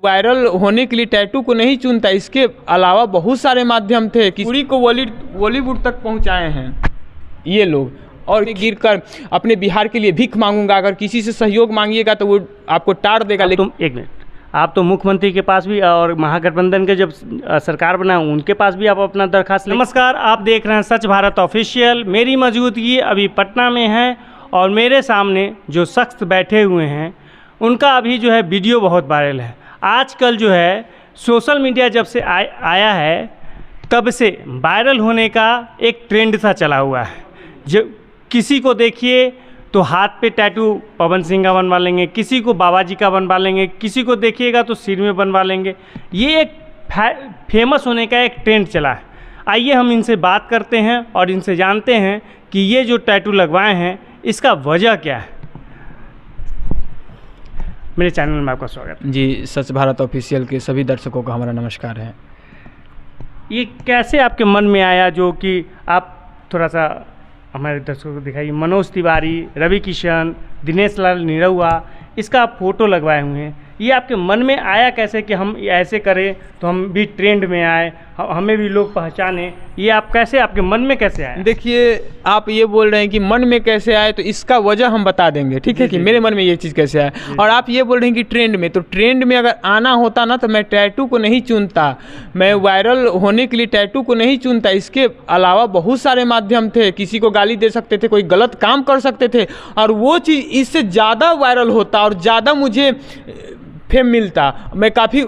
Viral होने के लिए टैटू को नहीं चुनता, इसके अलावा बहुत सारे माध्यम थे कि पूरी को बॉलीवुड तक पहुंचाए हैं ये लोग। और गिरकर अपने बिहार के लिए भीख मांगूंगा, अगर किसी से सहयोग मांगिएगा तो वो आपको टार देगा। लेकिन एक मिनट, आप तो मुख्यमंत्री के पास भी और महागठबंधन के जब सरकार बना उनके पास भी आप अपना दरखास्त। नमस्कार, आप देख रहे हैं सच भारत ऑफिशियल। मेरी मौजूदगी अभी पटना में है और मेरे सामने जो शख्स बैठे हुए हैं उनका अभी जो है वीडियो बहुत वायरल है। आजकल जो है सोशल मीडिया जब से आया है तब से वायरल होने का एक ट्रेंड सा चला हुआ है। जो किसी को देखिए तो हाथ पे टैटू पवन सिंह का बनवा लेंगे, किसी को बाबा जी का बनवा लेंगे, किसी को देखिएगा तो सिर में बनवा लेंगे। ये एक फेमस होने का एक ट्रेंड चला है। आइए हम इनसे बात करते हैं और इनसे जानते हैं कि ये जो टैटू लगवाए हैं इसका वजह क्या है। मेरे चैनल में आपका स्वागत है। जी, सच भारत ऑफिशियल के सभी दर्शकों का हमारा नमस्कार है। ये कैसे आपके मन में आया, जो कि आप थोड़ा सा हमारे दर्शकों को दिखाइए। मनोज तिवारी, रवि किशन, दिनेश लाल निरहुआ, इसका आप फोटो लगवाए हुए हैं। ये आपके मन में आया कैसे कि हम ऐसे करें तो हम भी ट्रेंड में आए, हमें भी लोग पहचाने? ये आप कैसे, आपके मन में कैसे आया? देखिए, आप ये बोल रहे हैं कि मन में कैसे आए, तो इसका वजह हम बता देंगे, ठीक है, कि मेरे मन में ये चीज़ कैसे आए। और आप ये बोल रहे हैं कि ट्रेंड में, तो ट्रेंड में अगर आना होता ना तो मैं टैटू को नहीं चुनता, मैं वायरल होने के लिए टैटू को नहीं चुनता। इसके अलावा बहुत सारे माध्यम थे, किसी को गाली दे सकते थे, कोई गलत काम कर सकते थे, और वो चीज़ इससे ज़्यादा वायरल होता और ज़्यादा मुझे फेम मिलता। मैं काफ़ी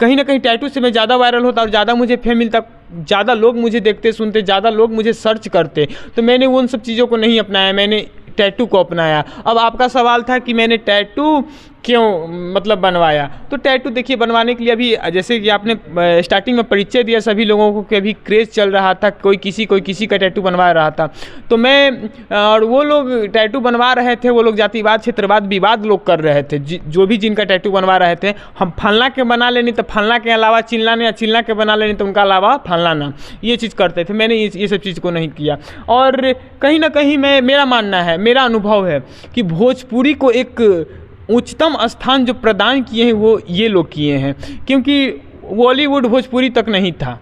कहीं ना कहीं टैटू से मैं ज़्यादा वायरल होता और ज़्यादा मुझे फेम मिलता, ज़्यादा लोग मुझे देखते सुनते, ज़्यादा लोग मुझे सर्च करते। तो मैंने उन सब चीज़ों को नहीं अपनाया, मैंने टैटू को अपनाया। अब आपका सवाल था कि मैंने टैटू क्यों मतलब बनवाया, तो टैटू देखिए बनवाने के लिए अभी जैसे कि आपने स्टार्टिंग में परिचय दिया सभी लोगों को कि अभी क्रेज़ चल रहा था, कोई किसी का टैटू बनवा रहा था। तो मैं और वो लोग टैटू बनवा रहे थे, वो लोग जातिवाद क्षेत्रवाद विवाद लोग कर रहे थे। जो भी जिनका टैटू बनवा रहे थे, हम फलना के बना लेनी तो फलना के अलावा चिल्लाने, या चिल्ला के बना लेनी तो उनका अलावा फलना, ये चीज़ करते थे। मैंने ये सब चीज़ को नहीं किया। और कहीं ना कहीं मेरा मानना है, मेरा अनुभव है कि भोजपुरी को एक उच्चतम स्थान जो प्रदान किए हैं वो ये लोग किए हैं, क्योंकि बॉलीवुड भोजपुरी तक नहीं था,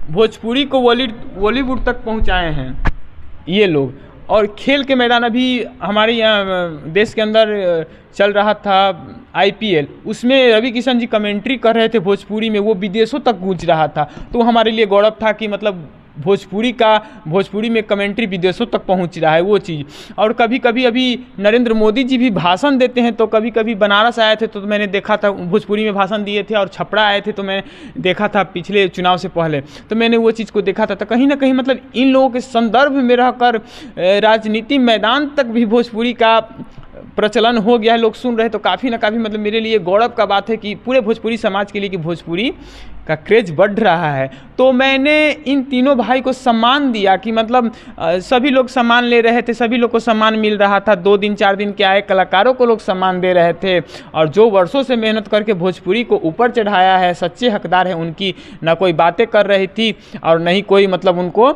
भोजपुरी को बॉलीवुड तक पहुंचाए हैं ये लोग। और खेल के मैदान अभी हमारे यहाँ देश के अंदर चल रहा था IPL, उसमें रवि किशन जी कमेंट्री कर रहे थे भोजपुरी में, वो विदेशों तक गूंज रहा था। तो हमारे लिए गौरव था कि मतलब भोजपुरी में कमेंट्री विदेशों तक पहुंच रहा है वो चीज़। और कभी कभी अभी नरेंद्र मोदी जी भी भाषण देते हैं, तो कभी कभी बनारस आए थे तो मैंने देखा था भोजपुरी में भाषण दिए थे, और छपरा आए थे तो मैंने देखा था पिछले चुनाव से पहले, तो मैंने वो चीज़ को देखा था। तो कहीं ना कहीं मतलब इन लोगों के संदर्भ में रहकर राजनीति मैदान तक भी भोजपुरी का प्रचलन हो गया है, लोग सुन रहे हैं। तो काफ़ी ना काफ़ी मतलब मेरे लिए गौरव का बात है कि पूरे भोजपुरी समाज के लिए कि भोजपुरी का क्रेज बढ़ रहा है। तो मैंने इन तीनों भाई को सम्मान दिया कि मतलब सभी लोग सम्मान ले रहे थे, सभी लोग को सम्मान मिल रहा था। 2 दिन 4 दिन के आए कलाकारों को लोग सम्मान दे रहे थे, और जो वर्षों से मेहनत करके भोजपुरी को ऊपर चढ़ाया है, सच्चे हकदार हैं उनकी, ना कोई बातें कर रही थी और नहीं कोई मतलब उनको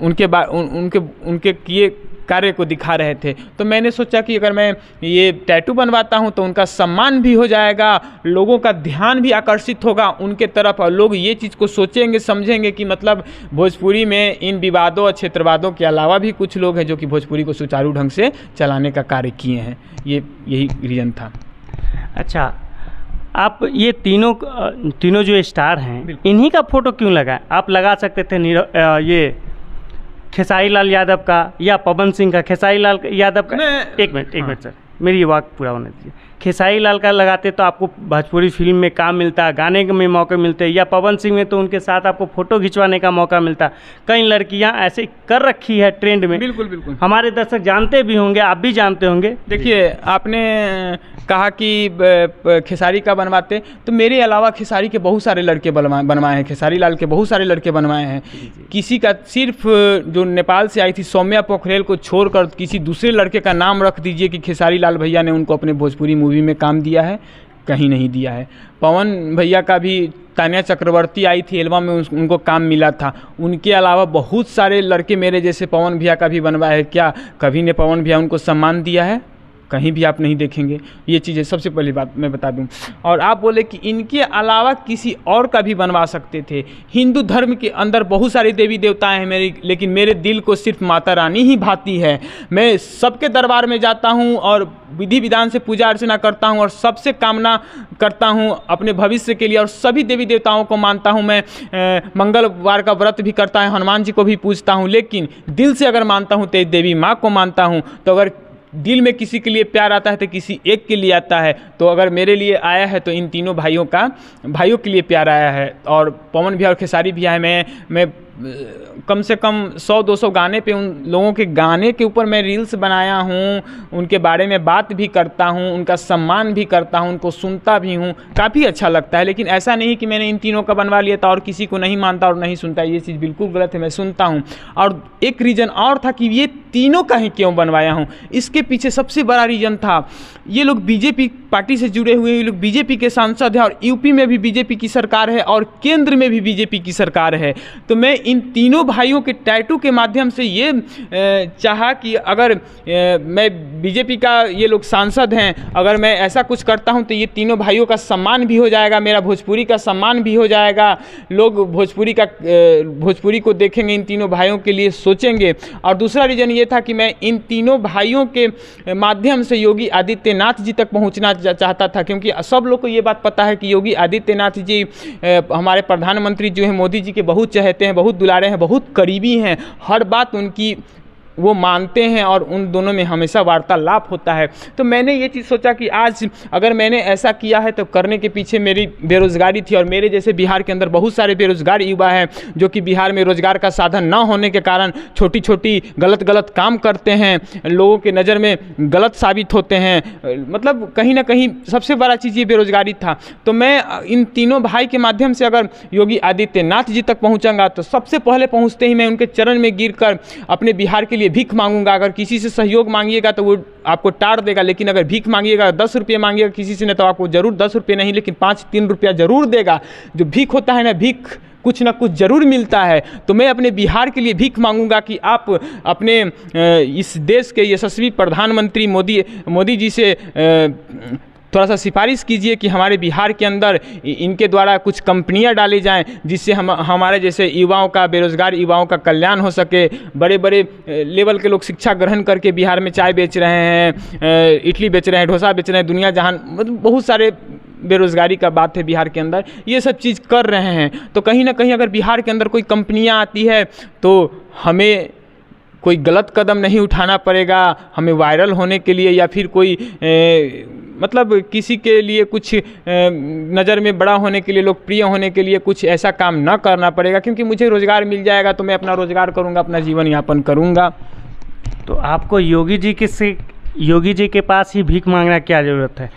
उनके किए कार्य को दिखा रहे थे। तो मैंने सोचा कि अगर मैं ये टैटू बनवाता हूं तो उनका सम्मान भी हो जाएगा, लोगों का ध्यान भी आकर्षित होगा उनके तरफ, और लोग ये चीज़ को सोचेंगे समझेंगे कि मतलब भोजपुरी में इन विवादों और क्षेत्रवादों के अलावा भी कुछ लोग हैं जो कि भोजपुरी को सुचारू ढंग से चलाने का कार्य किए हैं। यही रीज़न था। अच्छा, आप ये तीनों जो स्टार हैं इन्हीं का फोटो क्यों लगाए? आप लगा सकते थे ये खेसारी लाल यादव का या पवन सिंह का। खेसारी लाल यादव का एक मिनट सर, मेरी बात पूरा होने दीजिए। खेसारी लाल का लगाते तो आपको भोजपुरी फिल्म में काम मिलता, गाने में मौके मिलते, या पवन सिंह में तो उनके साथ आपको फ़ोटो खिंचवाने का मौका मिलता। कई लड़कियां ऐसे कर रखी है ट्रेंड में। बिल्कुल हमारे दर्शक जानते भी होंगे, आप भी जानते होंगे। देखिए, आपने कहा कि खेसारी का बनवाते, तो मेरे अलावा खेसारी के बहुत सारे लड़के बनवाए हैं, खेसारी लाल के बहुत सारे लड़के बनवाए हैं। किसी का सिर्फ जो नेपाल से आई थी सौम्या पोखरेल को छोड़कर किसी दूसरे लड़के का नाम रख दीजिए कि खेसारी लाल भैया ने उनको अपने भोजपुरी मूवी में काम दिया है, कहीं नहीं दिया है। पवन भैया का भी तान्या चक्रवर्ती आई थी एल्बम में, उनको काम मिला था। उनके अलावा बहुत सारे लड़के मेरे जैसे पवन भैया का भी बनवाया है, क्या कभी ने पवन भैया उनको सम्मान दिया है? कहीं भी आप नहीं देखेंगे। ये चीज़ें सबसे पहली बात मैं बता दूं। और आप बोले कि इनके अलावा किसी और का भी बनवा सकते थे। हिंदू धर्म के अंदर बहुत सारे देवी देवताएं हैं मेरी, लेकिन मेरे दिल को सिर्फ माता रानी ही भाती है। मैं सबके दरबार में जाता हूं और विधि विधान से पूजा अर्चना करता हूं और सबसे कामना करता हूं अपने भविष्य के लिए, और सभी देवी देवताओं को मानता हूं। मैं मंगलवार का व्रत भी करता हूं, हनुमान जी को भी पूजता हूं, लेकिन दिल से अगर मानता हूं तो देवी माँ को मानता हूं। तो अगर दिल में किसी के लिए प्यार आता है तो किसी एक के लिए आता है। तो अगर मेरे लिए आया है तो इन तीनों भाइयों के लिए प्यार आया है। और पवन भैया और खेसारी भैया है, मैं कम से कम 100-200 गाने पे, उन लोगों के गाने के ऊपर मैं रील्स बनाया हूँ, उनके बारे में बात भी करता हूँ, उनका सम्मान भी करता हूँ, उनको सुनता भी हूँ, काफ़ी अच्छा लगता है। लेकिन ऐसा नहीं कि मैंने इन तीनों का बनवा लिया था और किसी को नहीं मानता और नहीं सुनता, ये चीज़ बिल्कुल गलत है। मैं सुनता हूँ। और एक रीज़न और था कि ये तीनों का ही क्यों बनवाया हूँ, इसके पीछे सबसे बड़ा रीज़न था, ये लोग बीजेपी पार्टी से जुड़े हुए हैं, ये लोग बीजेपी के सांसद हैं और यूपी में भी बीजेपी की सरकार है और केंद्र में भी बीजेपी की सरकार है। तो मैं इन तीनों भाइयों के टैटू के माध्यम से ये चाहा कि अगर मैं बीजेपी का, ये लोग सांसद हैं, अगर मैं ऐसा कुछ करता हूं तो ये तीनों भाइयों का सम्मान भी हो जाएगा, मेरा भोजपुरी का सम्मान भी हो जाएगा, लोग भोजपुरी को देखेंगे, इन तीनों भाइयों के लिए सोचेंगे। और दूसरा रीज़न ये था कि मैं इन तीनों भाइयों के माध्यम से योगी आदित्यनाथ जी तक पहुँचना चाहता था, क्योंकि सब लोग को ये बात पता है कि योगी आदित्यनाथ जी हमारे प्रधानमंत्री जो है मोदी जी के बहुत चहेते हैं, बहुत दुलारे हैं, बहुत करीबी हैं, हर बात उनकी वो मानते हैं और उन दोनों में हमेशा वार्तालाप होता है। तो मैंने ये चीज़ सोचा कि आज अगर मैंने ऐसा किया है तो करने के पीछे मेरी बेरोज़गारी थी, और मेरे जैसे बिहार के अंदर बहुत सारे बेरोज़गार युवा हैं जो कि बिहार में रोज़गार का साधन ना होने के कारण छोटी छोटी गलत काम करते हैं, लोगों के नज़र में गलत साबित होते हैं। मतलब कहीं ना कहीं सबसे बड़ा चीज़ ये बेरोज़गारी था। तो मैं इन तीनों भाई के माध्यम से अगर योगी आदित्यनाथ जी तक पहुँचाऊँगा तो सबसे पहले पहुँचते ही मैं उनके चरण में गिर कर अपने बिहार के लिए भीख मांगूंगा। अगर किसी से सहयोग मांगिएगा तो वो आपको टार देगा, लेकिन अगर भीख मांगिएगा, 10 रुपये मांगिएगा किसी से, ने तो आपको जरूर 10 रुपये नहीं लेकिन 5-3 रुपया जरूर देगा। जो भीख होता है ना, भीख कुछ ना कुछ जरूर मिलता है। तो मैं अपने बिहार के लिए भीख मांगूंगा कि आप अपने इस देश के यशस्वी प्रधानमंत्री मोदी जी से थोड़ा सा सिफारिश कीजिए कि हमारे बिहार के अंदर इनके द्वारा कुछ कंपनियां डाली जाएं, जिससे हमारे जैसे युवाओं का, बेरोज़गार युवाओं का कल्याण हो सके। बड़े बड़े लेवल के लोग शिक्षा ग्रहण करके बिहार में चाय बेच रहे हैं, इडली बेच रहे हैं, डोसा बेच रहे हैं, दुनिया जहान मतलब बहुत सारे बेरोज़गारी का बात है बिहार के अंदर, ये सब चीज़ कर रहे हैं। तो कहीं ना कहीं अगर बिहार के अंदर कोई कंपनियाँ आती है तो हमें कोई गलत कदम नहीं उठाना पड़ेगा, हमें वायरल होने के लिए या फिर कोई मतलब किसी के लिए कुछ नज़र में बड़ा होने के लिए, लोकप्रिय होने के लिए कुछ ऐसा काम ना करना पड़ेगा, क्योंकि मुझे रोज़गार मिल जाएगा तो मैं अपना रोज़गार करूँगा, अपना जीवन यापन करूँगा। तो आपको योगी जी के पास ही भीख मांगना क्या ज़रूरत है?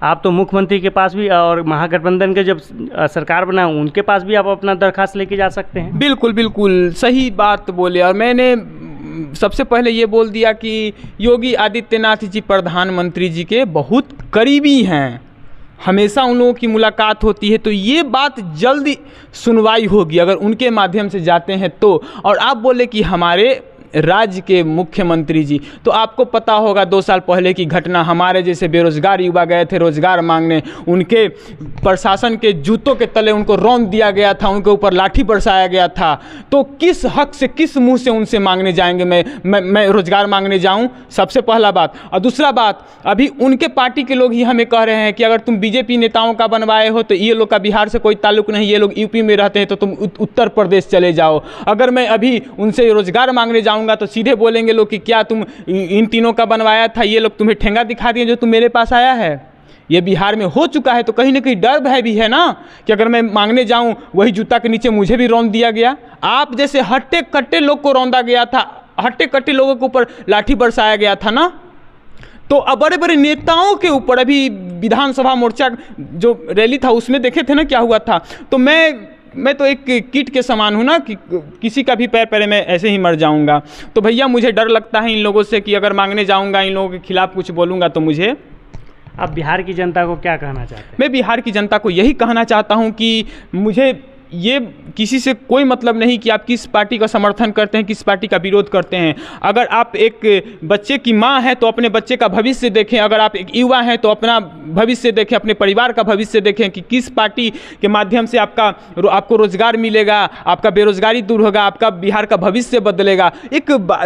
आप तो मुख्यमंत्री के पास भी और महागठबंधन के जब सरकार बना उनके पास भी आप अपना दरखास्त लेके जा सकते हैं। बिल्कुल सही बात बोले। और मैंने सबसे पहले ये बोल दिया कि योगी आदित्यनाथ जी प्रधानमंत्री जी के बहुत करीबी हैं, हमेशा उन लोगों की मुलाकात होती है, तो ये बात जल्दी सुनवाई होगी अगर उनके माध्यम से जाते हैं तो। और आप बोले कि हमारे राज्य के मुख्यमंत्री जी, तो आपको पता होगा 2 साल पहले की घटना, हमारे जैसे बेरोजगार युवा गए थे रोजगार मांगने, उनके प्रशासन के जूतों के तले उनको रौंद दिया गया था, उनके ऊपर लाठी बरसाया गया था। तो किस हक से, किस मुंह से उनसे मांगने जाएंगे मैं रोजगार मांगने जाऊं? सबसे पहला बात। और दूसरा बात, अभी उनके पार्टी के लोग ही हमें कह रहे हैं कि अगर तुम बीजेपी नेताओं का बनवाए हो तो ये लोग का बिहार से कोई ताल्लुक नहीं, ये लोग यूपी में रहते हैं तो तुम उत्तर प्रदेश चले जाओ। अगर मैं अभी उनसे रोजगार मांगने जाऊंगा तो सीधे बोलेंगे लोग कि क्या तुम इन तीनों का बनवाया था, ये लोग तुम्हें ठेंगा दिखा दिए जो तुम मेरे पास आया है। ये बिहार में हो चुका है, तो कहीं ना कहीं डर भय भी है ना कि अगर मैं मांगने जाऊं वही जूता के नीचे मुझे भी रौंद दिया गया। आप जैसे हट्टे कट्टे लोग को रौंदा गया था, हट्टे कट्टे लोगों के ऊपर लाठी बरसाया गया था ना। तो अब बड़े बड़े नेताओं के ऊपर, अभी विधानसभा मोर्चा जो रैली था उसमें देखे थे ना क्या हुआ था। तो मैं तो एक कीट के समान हूँ ना, कि किसी का भी पैर पड़े मैं ऐसे ही मर जाऊँगा। तो भैया मुझे डर लगता है इन लोगों से कि अगर मांगने जाऊँगा, इन लोगों के खिलाफ कुछ बोलूँगा तो मुझे। आप बिहार की जनता को क्या कहना चाहते हैं? मैं बिहार की जनता को यही कहना चाहता हूँ कि मुझे ये किसी से कोई मतलब नहीं कि आप किस पार्टी का समर्थन करते हैं, किस पार्टी का विरोध करते हैं। अगर आप एक बच्चे की माँ हैं तो अपने बच्चे का भविष्य देखें, अगर आप एक युवा हैं तो अपना भविष्य देखें, अपने परिवार का भविष्य देखें कि किस पार्टी के माध्यम से आपको रोजगार मिलेगा, आपका बेरोजगारी दूर होगा, आपका बिहार का भविष्य बदलेगा।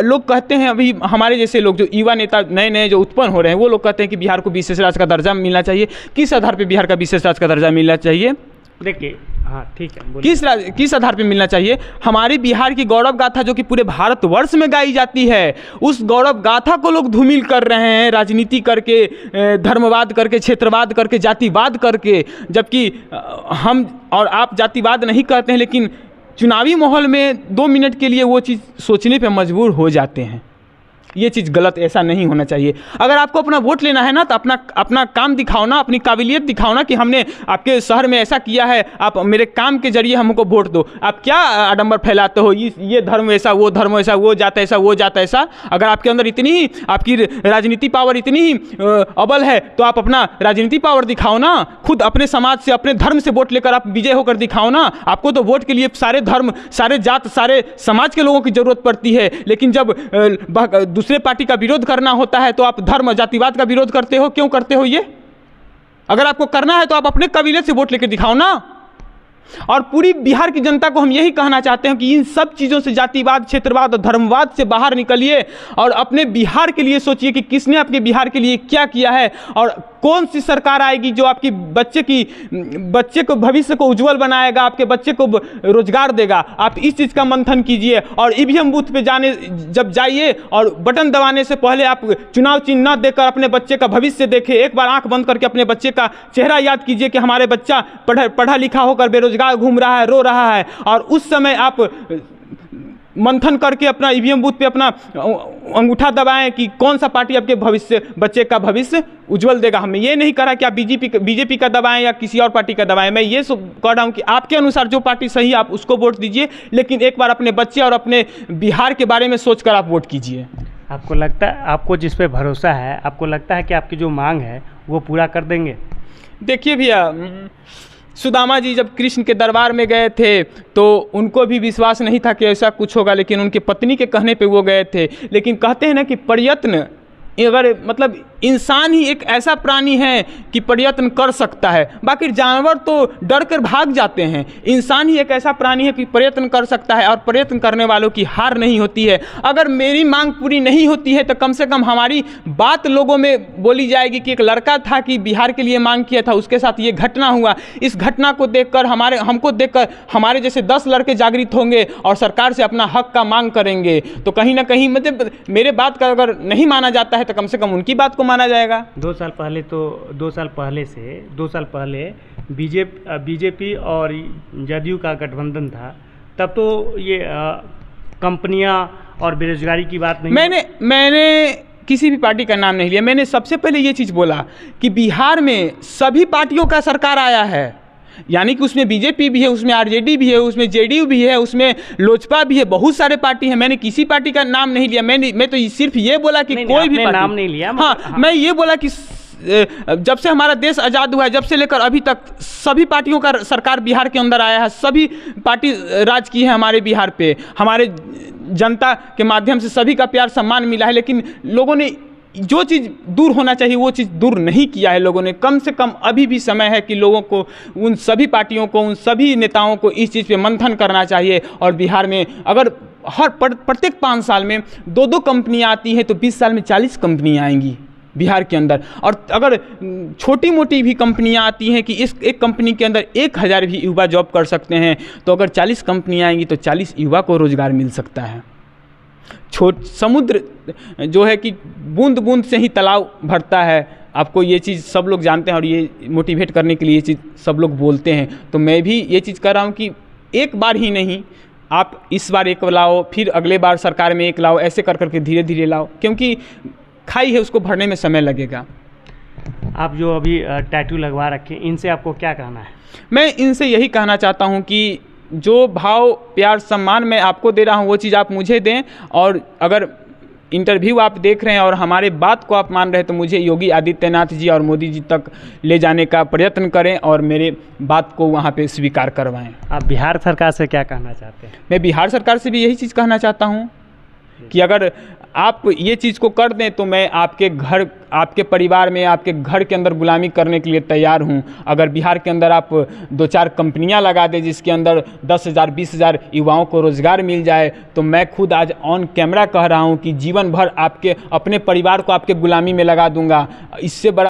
लोग कहते हैं, अभी हमारे जैसे लोग जो युवा नेता नए नए जो उत्पन्न हो रहे हैं, वो लोग कहते हैं कि बिहार को विशेष राज्य का दर्जा मिलना चाहिए। किस आधार पर बिहार का विशेष राज्य का दर्जा मिलना चाहिए? देखिए, हाँ ठीक है, किस आधार पे मिलना चाहिए? हमारी बिहार की गौरव गाथा जो कि पूरे भारतवर्ष में गाई जाती है, उस गौरव गाथा को लोग धूमिल कर रहे हैं, राजनीति करके, धर्मवाद करके, क्षेत्रवाद करके, जातिवाद करके। जबकि हम और आप जातिवाद नहीं करते हैं, लेकिन चुनावी माहौल में 2 मिनट के लिए वो चीज़ सोचने पे मजबूर हो जाते हैं। ये चीज़ गलत, ऐसा नहीं होना चाहिए। अगर आपको अपना वोट लेना है ना, तो अपना काम दिखाओ ना, अपनी काबिलियत दिखाओ ना कि हमने आपके शहर में ऐसा किया है, आप मेरे काम के जरिए हमको वोट दो। आप क्या आडंबर फैलाते हो, ये धर्म ऐसा, वो धर्म ऐसा, वो जात ऐसा, वो जात ऐसा। अगर आपके अंदर इतनी ही आपकी राजनीति पावर इतनी ही अबल है तो आप अपना राजनीति पावर दिखाओ ना। खुद अपने समाज से, अपने धर्म से वोट लेकर आप विजय होकर दिखाओ ना। आपको तो वोट के लिए सारे धर्म, सारे जात, सारे समाज के लोगों की ज़रूरत पड़ती है, लेकिन जब दूसरे पार्टी का विरोध करना होता है तो आप धर्म जातिवाद का विरोध करते हो। क्यों करते हो ये? अगर आपको करना है तो आप अपने कबीले से वोट लेकर दिखाओ ना। और पूरी बिहार की जनता को हम यही कहना चाहते हैं कि इन सब चीज़ों से, जातिवाद, क्षेत्रवाद और धर्मवाद से बाहर निकलिए और अपने बिहार के लिए सोचिए कि किसने आपके बिहार के लिए क्या किया है और कौन सी सरकार आएगी जो आपकी बच्चे को भविष्य को उज्जवल बनाएगा, आपके बच्चे को रोजगार देगा। आप इस चीज़ का मंथन कीजिए और ईवीएम बूथ पे जब जाइए और बटन दबाने से पहले आप चुनाव चिन्ह न देकर अपने बच्चे का भविष्य देखें। एक बार आंख बंद करके अपने बच्चे का चेहरा याद कीजिए कि हमारे बच्चा पढ़ा लिखा होकर बेरोजगार घूम रहा है, रो रहा है, और उस समय आप मंथन करके अपना ईवीएम बूथ पे अपना अंगूठा दबाएं कि कौन सा पार्टी आपके बच्चे का भविष्य उज्जवल देगा। हमें ये नहीं करा कि आप बीजेपी का दबाएं या किसी और पार्टी का दबाएं। मैं ये कह रहा हूँ कि आपके अनुसार जो पार्टी सही आप उसको वोट दीजिए, लेकिन एक बार अपने बच्चे और अपने बिहार के बारे में सोचकर आप वोट कीजिए। आपको लगता है, आपको जिस पे भरोसा है, आपको लगता है कि आपकी जो मांग है वो पूरा कर देंगे? देखिए भैया, सुदामा जी जब कृष्ण के दरबार में गए थे तो उनको भी विश्वास नहीं था कि ऐसा कुछ होगा, लेकिन उनके पत्नी के कहने पे वो गए थे। लेकिन कहते हैं ना कि प्रयत्न, अगर मतलब इंसान ही एक ऐसा प्राणी है कि प्रयत्न कर सकता है, बाकी जानवर तो डर कर भाग जाते हैं। इंसान ही एक ऐसा प्राणी है कि प्रयत्न कर सकता है और प्रयत्न करने वालों की हार नहीं होती है। अगर मेरी मांग पूरी नहीं होती है तो कम से कम हमारी बात लोगों में बोली जाएगी कि एक लड़का था कि बिहार के लिए मांग किया था, उसके साथ ये घटना हुआ। इस घटना को देखकर हमको देखकर हमारे जैसे 10 लड़के जागृत होंगे और सरकार से अपना हक का मांग करेंगे। तो कहीं ना कहीं मतलब मेरे बात का अगर नहीं माना जाता है तो कम से कम उनकी बात को माना जाएगा। 2 साल पहले बीजेपी और जदयू का गठबंधन था, तब तो ये कंपनियां और बेरोजगारी की बात नहीं। मैंने किसी भी पार्टी का नाम नहीं लिया। मैंने सबसे पहले ये चीज़ बोला कि बिहार में सभी पार्टियों का सरकार आया है, यानी कि उसमें बीजेपी भी है, उसमें आरजेडी भी है, उसमें जेडीयू भी है, उसमें लोजपा भी है, बहुत सारे पार्टी हैं। मैंने किसी पार्टी का नाम नहीं लिया। मैं तो सिर्फ ये बोला कि कोई भी नाम नहीं लिया। हाँ, मैं ये बोला कि जब से हमारा देश आज़ाद हुआ है, जब से लेकर अभी तक सभी पार्टियों का सरकार बिहार के अंदर आया है, सभी पार्टी राज की है हमारे बिहार पे। हमारे जनता के माध्यम से सभी का प्यार सम्मान मिला है, लेकिन लोगों ने जो चीज़ दूर होना चाहिए वो चीज़ दूर नहीं किया है लोगों ने। कम से कम अभी भी समय है कि लोगों को, उन सभी पार्टियों को, उन सभी नेताओं को इस चीज़ पे मंथन करना चाहिए। और बिहार में अगर प्रत्येक 5 साल में 2-2 कंपनियाँ आती हैं तो 20 साल में 40 कंपनियाँ आएंगी बिहार के अंदर। और अगर छोटी मोटी भी कंपनियां आती हैं कि इस एक कंपनी के अंदर 1000 भी युवा जॉब कर सकते हैं, तो अगर 40 कंपनियां आएंगी तो 40 युवा को रोज़गार मिल सकता है। समुद्र जो है कि बूंद बूंद से ही तालाब भरता है, आपको ये चीज़ सब लोग जानते हैं और ये मोटिवेट करने के लिए ये चीज़ सब लोग बोलते हैं। तो मैं भी ये चीज़ कर रहा हूँ कि एक बार ही नहीं, आप इस बार एक लाओ, फिर अगले बार सरकार में एक लाओ, ऐसे कर करके धीरे धीरे लाओ, क्योंकि खाई है उसको भरने में समय लगेगा। आप जो अभी टैटू लगवा रखे, इनसे आपको क्या कहना है? मैं इनसे यही कहना चाहता हूँ कि जो भाव, प्यार, सम्मान मैं आपको दे रहा हूँ वो चीज़ आप मुझे दें। और अगर इंटरव्यू आप देख रहे हैं और हमारे बात को आप मान रहे हैं, तो मुझे योगी आदित्यनाथ जी और मोदी जी तक ले जाने का प्रयत्न करें और मेरे बात को वहाँ पे स्वीकार करवाएं। आप बिहार सरकार से क्या कहना चाहते हैं? मैं बिहार सरकार से भी यही चीज़ कहना चाहता हूँ कि अगर आप ये चीज़ को कर दें तो मैं आपके घर, आपके परिवार में, आपके घर के अंदर गुलामी करने के लिए तैयार हूँ। अगर बिहार के अंदर आप 2-4 कंपनियां लगा दें जिसके अंदर 10,000 20,000 युवाओं को रोज़गार मिल जाए, तो मैं खुद आज ऑन कैमरा कह रहा हूँ कि जीवन भर आपके अपने परिवार को आपके गुलामी में लगा दूंगा। इससे बड़ा